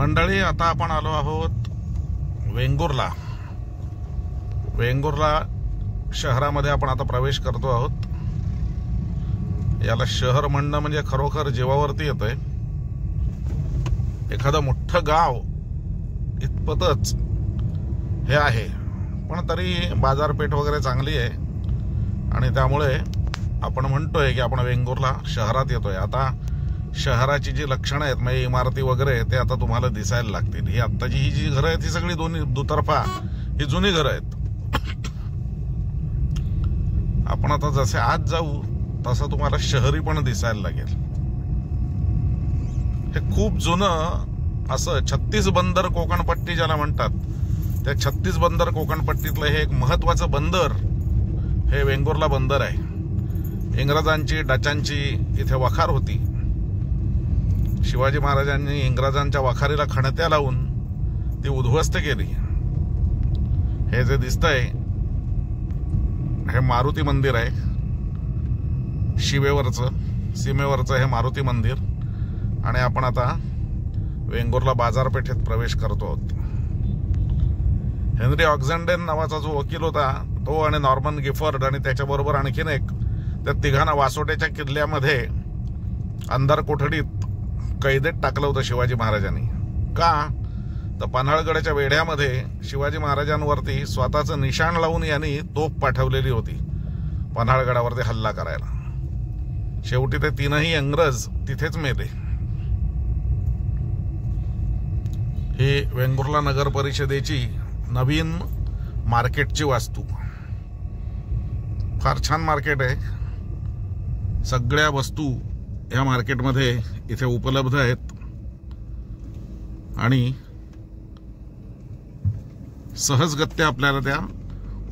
मंडळी, आता आपण आलो आहोत वेंगुर्ला. वेंगुर्ला शहरामध्ये आपण आता प्रवेश करतो आहोत. याला शहर म्हणणं म्हणजे खरोखर जीवावरती येतंय. एखादं मोठं गाव इतपतच हे आहे, पण तरी बाजारपेठ वगैरे चांगली आहे आणि त्यामुळे आपण म्हणतोय की आपण वेंगुर्ला शहरात येतोय. आता शहराची जी लक्षणं आहेत म्हणजे इमारती वगैरे ते आता तुम्हाला दिसायला लागतील. ही आत्ताची ही जी घरं आहेत ही सगळी दोन्ही दुतर्फा ही जुनी घरं आहेत. आपण आता जसे आज जाऊ तसं तुम्हाला शहरी पण दिसायला लागेल. हे खूप जुनं असं छत्तीस बंदर कोकणपट्टी ज्याला म्हणतात, त्या छत्तीस बंदर कोकणपट्टीतलं हे एक महत्वाचं बंदर हे वेंगुर्ला बंदर आहे. इंग्रजांची डचांची इथे वखार होती. शिवाजी महाराजांनी इंग्रजांच्या वखारीला खणत्या लावून ती उद्ध्वस्त केली. हे जे दिसतंय हे मारुती मंदिर आहे. सीमेवरचं हे मारुती मंदिर. आणि आपण आता वेंगुर्ला बाजारपेठेत प्रवेश करतो आहोत. हेनरी ऑक्झेंडेन नावाचा जो वकील होता तो आणि नॉर्मन गिफर्ड आणि त्याच्याबरोबर आणखीन एक, त्या तिघांना वासोट्याच्या किल्ल्यामध्ये अंधार कोठडीत कैदेत टाकलं होतं शिवाजी महाराजांनी. का तर पन्हाळगडाच्या वेढ्यामध्ये शिवाजी महाराजांवरती स्वतःचं निशाण लावून यांनी तोफ पाठवलेली होती पन्हाळगडावरती हल्ला करायला. शेवटी ते तीनही इंग्रज तिथेच मेले. ही वेंगुर्ला नगर परिषदेची नवीन मार्केटची वास्तू. फार छान मार्केट आहे. सगळ्या वस्तू या मार्केटमध्ये इथे उपलब्ध आहेत आणि सहजगत्या आपल्याला त्या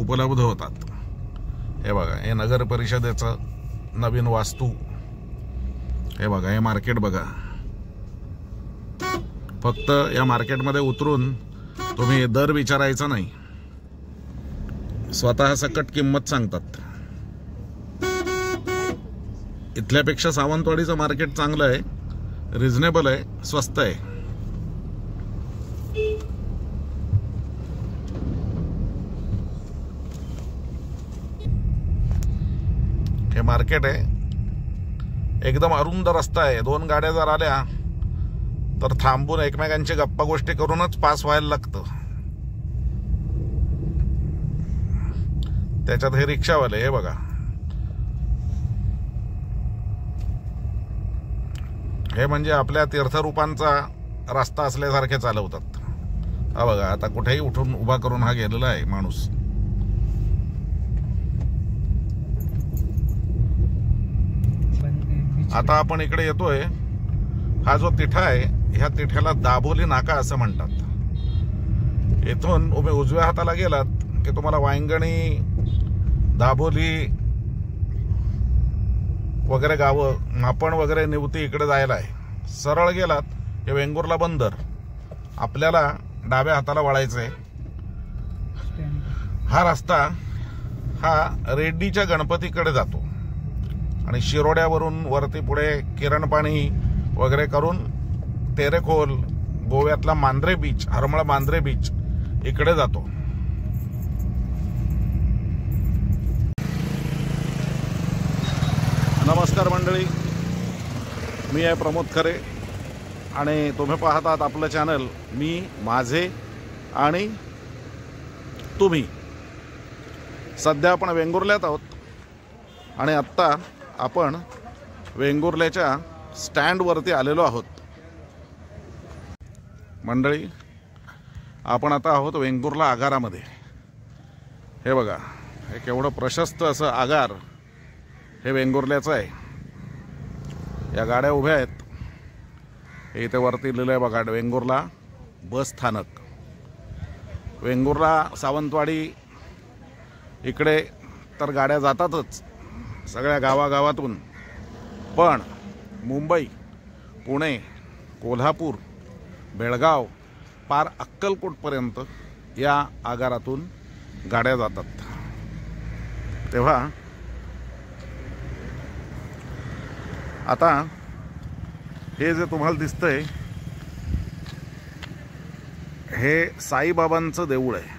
उपलब्ध होतात. हे बघा, हे नगर परिषदेचं नवीन वास्तू. हे बघा, हे मार्केट बघा. फक्त या मार्केटमध्ये उतरून तुम्ही दर विचारायचा नाही, स्वतः सकट किंमत सांगतात. इथल्यापेक्षा सावंतवाडीचं मार्केट चांगलं आहे, रिझनेबल आहे, स्वस्त आहे. हे मार्केट आहे. एकदम अरुंद रस्ता आहे. दोन गाड्या जर आल्या तर थांबून एकमेकांची गप्पा गोष्टी करूनच पास व्हायला लागतं. त्याच्यात हे रिक्षावाले, हे बघा, हे म्हणजे आपल्या तीर्थरूपांचा रस्ता असल्यासारखे चालवतात. हा बघा, आता कुठेही उठून उभा करून हा गेलेला आहे माणूस. आता आपण इकडे येतोय. हा जो तिठा आहे ह्या तिठ्याला दाभोली नाका असं म्हणतात. इथून तुम्ही उजव्या हाताला गेलात की तुम्हाला वांगणी, दाभोली वगैरे गावं, मापण वगैरे निवती इकडे जायला आहे. सरळ गेलात की वेंगुर्ला बंदर. आपल्याला डाव्या हाताला वळायचंय. हा रस्ता हा रेड्डीच्या गणपतीकडे जातो आणि शिरोड्यावरून वरती पुढे किरणपाणी वगैरे करून तेरेखोल, गोव्यातला मांद्रे बीच, हरमळ मांद्रे बीच इकडे जातो. नमस्कार मंडळी, मी आहे प्रमोद खरे आणि तुम्ही पाहतात आपलं चॅनल मी, माझे आणि तुम्ही. सध्या आपण वेंगुर्ल्यात आहोत आणि आत्ता आपण वेंगुर्ल्याच्या स्टँडवरती आलेलो आहोत. मंडळी, आपण आता आहोत वेंगुर्ला आगारामध्ये. हे बघा, हे केवढं प्रशस्त असं आगार हे वेंगुर्ल्याचं आहे. या गाड्या उभ्या आहेत. हे इथे वरती लिहिलं आहे बघा, वेंगुर्ला बस स्थानक. वेंगुर्ला, सावंतवाडी इकडे तर गाड्या जातातच सगळ्या गावागावातून, पण मुंबई, पुणे, कोल्हापूर, बेळगाव पार अक्कलकोटपर्यंत या आगारातून गाड्या जातात. तेव्हा आता हे जे तुम्हाला दिसतंय हे साईबाबांचं देऊळ आहे.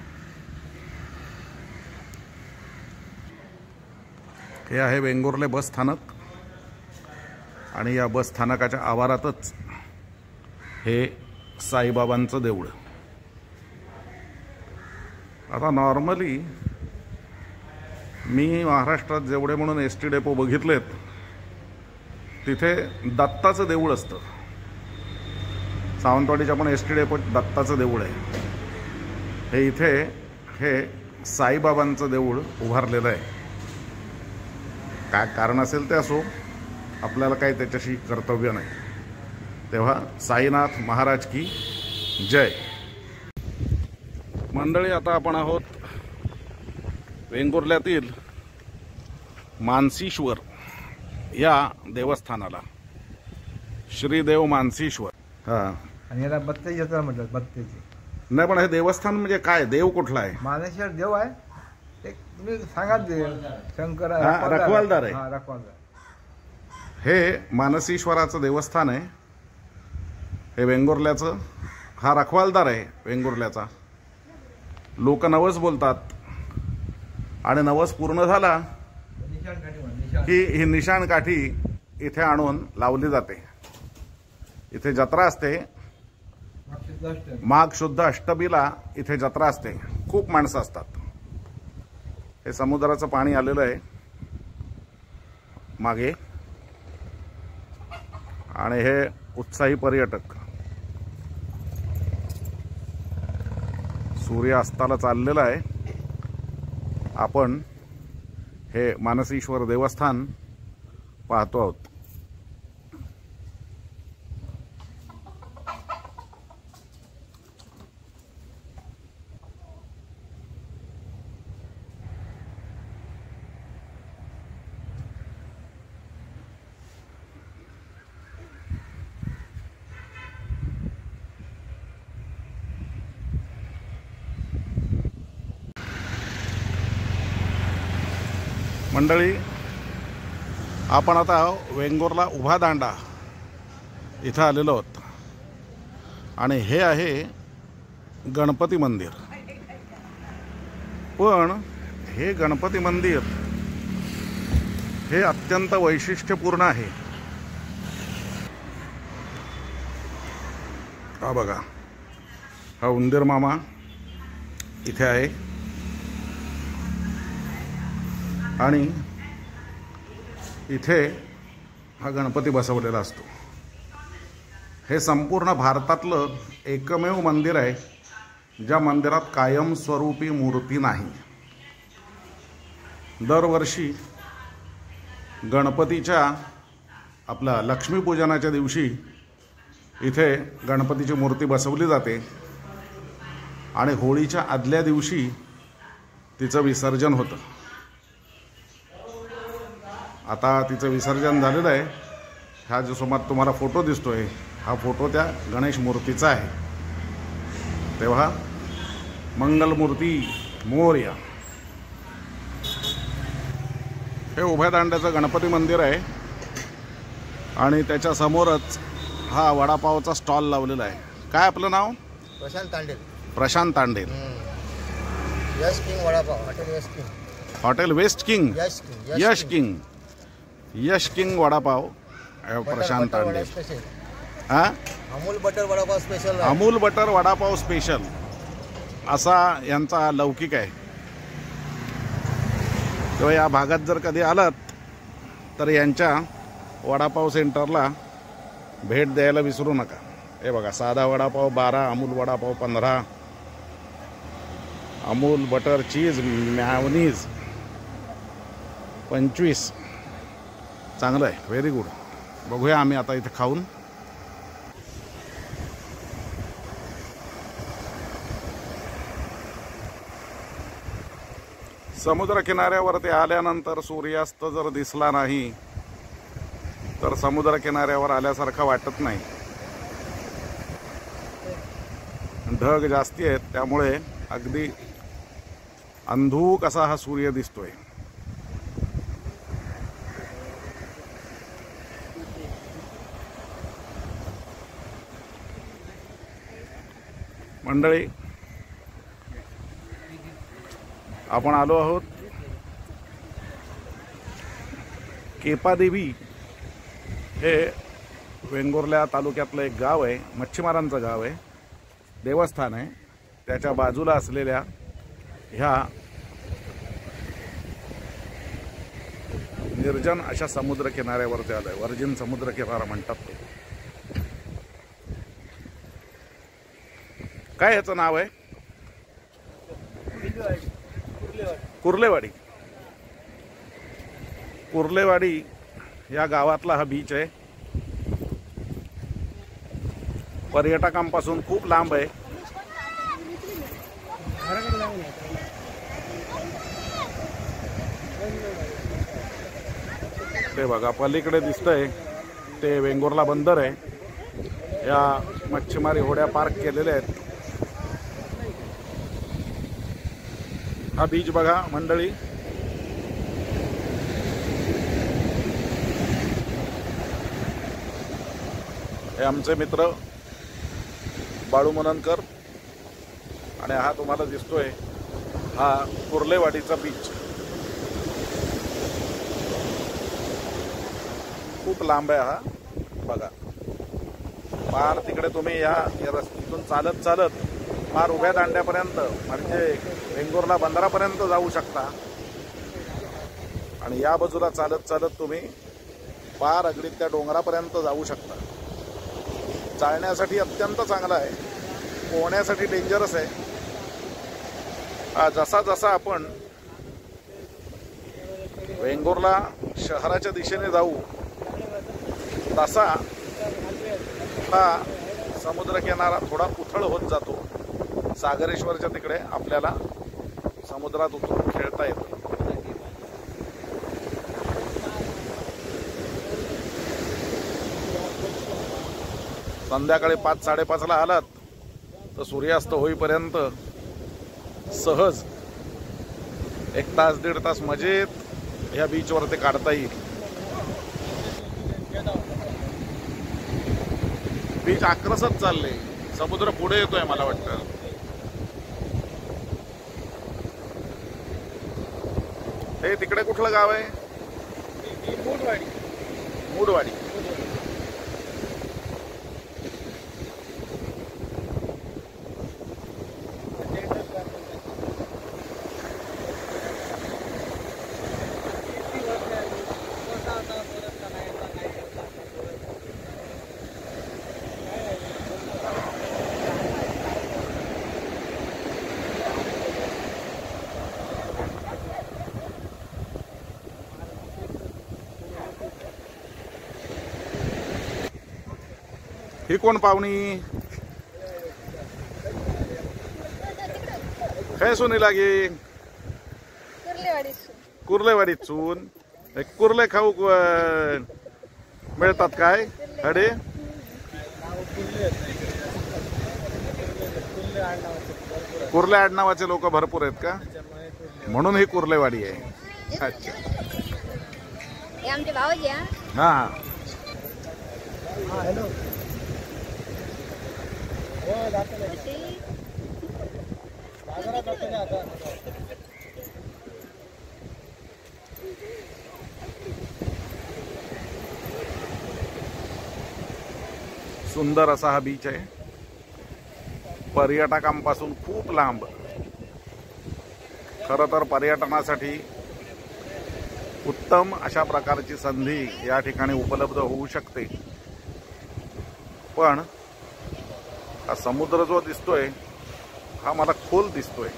हे आहे वेंगुर्ले बस स्थानक आणि या बस स्थानकाच्या आवारातच हे साईबाबांचं देऊळ. आता नॉर्मली मी महाराष्ट्रात जेवढे म्हणून एस टी डेपो बघितलेत तिथे दत्ताचं देऊळ असतं. सावंतवाडीच्या पण एस टी डेपोत दत्ताचं देऊळ आहे. हे इथे हे साईबाबांचं देऊळ उभारलेलं आहे. काय कारण असेल ते असो, आपल्याला काही त्याच्याशी कर्तव्य नाही. तेव्हा साईनाथ महाराज की जय. मंडळी, आता आपण आहोत वेंगुर्ल्यातील मानसीश्वर या देवस्थानाला. श्रीदेव मानसीश्वर. हा, आणि याला बत्ते जत्रा म्हणतात. बत्तेची नाही, पण हे देवस्थान म्हणजे काय? देव कुठला आहे? मानेश्वर देव आहे. एक तुम्ही सांगा, देव शंकर रखवालदार आहे. रखवालदार. हे मानसीश्वराचं देवस्थान आहे. हे वेंगुर्ल्याचं. हा रखवालदार आहे वेंगुर्ल्याचा. लोक नवस बोलतात आणि नवस पूर्ण झाला की ही निशाण काठी इथे आणून लावली जाते. इथे जत्रा असते. माघ शुद्ध अष्टमीला इथे जत्रा असते. खूप माणसं असतात. हे समुद्राचं पाणी आलेलं आहे मागे आणि हे उत्साही पर्यटक. सूर्य अस्ताला चाललेला आहे. आपण हे मानसीश्वर देवस्थान पाहतो आहोत. मंडळी, आपण आता वेंगुर्ला उभा दांडा इथं आलेलो आहोत आणि हे आहे गणपती मंदिर. पण हे गणपती मंदिर हे अत्यंत वैशिष्ट्यपूर्ण आहे. हा बघा, हा उंदीर मामा इथे आहे आणि इथे हा गणपती बसवलेला असतो. हे संपूर्ण भारतातलं एकमेव मंदिर आहे ज्या मंदिरात कायमस्वरूपी मूर्ती नाही. दरवर्षी गणपतीच्या आपल्या लक्ष्मीपूजनाच्या दिवशी इथे गणपतीची मूर्ती बसवली जाते आणि होळीच्या आदल्या दिवशी तिचं विसर्जन होतं. आता तिचं विसर्जन झालेलं आहे. हा जो समोर तुम्हाला फोटो दिसतोय हा फोटो त्या गणेश मूर्तीचा आहे. तेव्हा मंगलमूर्ती मोरया. हे उभ्या दांड्याचं गणपती मंदिर आहे आणि त्याच्या समोरच हा वडापावचा स्टॉल लावलेला आहे. काय आपलं नाव? Prashant Tandel. Prashant Tandel. Yash king vada pav. Hotel west king. Hotel west king. Yash king. Yash king vada pav. Prashant Tandel. हा, Amul butter vada pav special. Amul butter vada pav special असा यांचा लौकिक आहे. तेव्हा या भागात जर कधी आलात तर यांच्या वडापाव सेंटरला भेट द्यायला विसरू नका. हे बघा, साधा वडापाव 12, अमूल वडापाव 15, अमूल बटर चीज मॅयोनीज 25. चांगलं आहे, व्हेरी गुड. बघूया आम्ही आता इथे खाऊन. समुद्र किनाऱ्यावरती आल्यानंतर सूर्यास्त जर दिसला नाही तर समुद्र किनाऱ्यावर आल्यासारखं वाटत नाही. ढग जास्ती आहेत त्यामुळे अगदी अंधूक असा हा सूर्य दिसतोय. मंडळी, आपण आलो आहोत केपादेवी हे वेंगुर्ला तालुक्यातलं एक गाव आहे, मच्छीमारांचं गाव आहे, देवस्थान आहे. त्याच्या बाजूला असलेल्या ह्या निर्जन अशा समुद्र किनाऱ्यावरती आलोय. वर्जिन समुद्र किनारा म्हणतात तो. काय ह्याचं नाव आहे? कुर्लेवाडी. कुर्लेवाडी या गावातला हा बीच आहे. पर्यटकांपासून खूप लांब आहे. ते बघा पलीकडे दिसतंय ते वेंगुर्ला बंदर आहे. या मच्छीमारी होड्या पार्क केलेल्या आहेत. हा बीच बघा मंडळी. हे आमचे मित्र बाळू मननकर आणि हा तुम्हाला दिसतोय हा कुर्लेवाडीचा बीच. खूप लांब आहे हा बघा. पार तिकडे तुम्ही या रस्त्यातून चालत चालत पार उभ्या दांड्यापर्यंत म्हणजे वेंगुर्ला बंदरापर्यंत जाऊ शकता. आणि या बाजूला चालत चालत तुम्ही पार अगदी त्या डोंगरापर्यंत जाऊ शकता. चालण्यासाठी अत्यंत चांगला आहे, पोहण्यासाठी डेंजरस आहे. जसा जसा आपण वेंगुर्ला शहराच्या दिशेने जाऊ तसा हा समुद्रकिनारा थोडा उथळ होत जातो. सागरेश्वरच्या तिकडे आपल्याला समुद्रात उतरून खेळता येतं. संध्याकाळी 5-5:30ला आलात तर सूर्यास्त होईपर्यंत सहज 1 तास 1.5 तास मजेत या बीचवरती काढता येईल. बीच आक्रसत चालले, समुद्र पुढे येतोय मला वाटतं. हे तिकडे कुठलं गाव आहे? मूडवाडी. ही कोण पाहुणी? काय सोनी लागे? कुर्लेवाडीत सून. कुर्ले खाऊ मिळतात काय? अडे कुर्ले आडनावाचे लोक भरपूर आहेत का? म्हणून ही कुर्लेवाडी आहे. अच्छा. हा हॅलो. सुंदर असा हा बीच आहे. पर्यटकांपासून खूप लांब. खरं तर पर्यटनासाठी उत्तम अशा प्रकारची संधी या ठिकाणी उपलब्ध होऊ शकते. पण हा समुद्र जो दिसतोय हा मला खोल दिसतोय.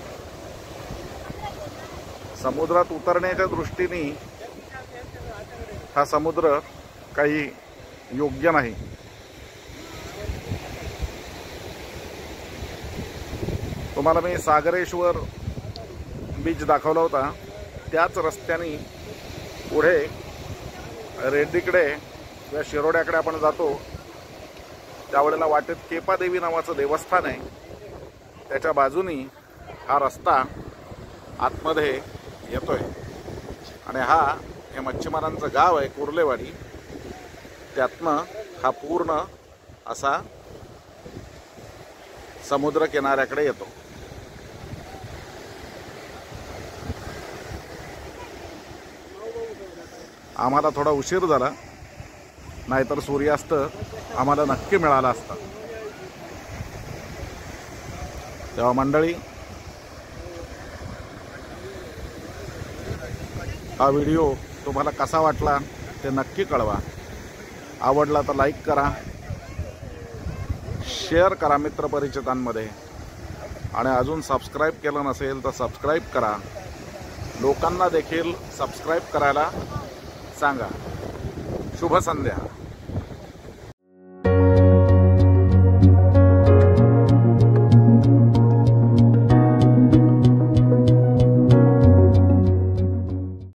समुद्रात उतरण्याच्या दृष्टीने हा समुद्र काही योग्य नाही. तुम्हाला मी सागरेश्वर बीच दाखवला होता. त्याच रस्त्याने पुढे रेड्डीकडे या शिरोड्याकडे आपण जातो त्यावेळेला वाटेत केपादेवी नावाचं देवस्थान आहे. त्याच्या बाजूनी हा रस्ता आतमध्ये येतोय आणि हा हे मच्छीमारांचं गाव आहे कुर्लेवाडी. त्यातनं हा पूर्ण असा समुद्र किनाऱ्याकडे येतो. आम्हाला थोडा उशीर झाला, नाहीतर सूर्यास्त आम्हाला नक्की मिळाला असता. तेव्हा मंडळी, हा व्हिडिओ तुम्हाला कसा वाटला ते नक्की कळवा. आवडला तर लाईक करा, शेअर करा मित्रपरिचितांमध्ये, आणि अजून सबस्क्राईब केलं नसेल तर सबस्क्राईब करा. लोकांना देखील सबस्क्राईब करायला सांगा. शुभ संध्या.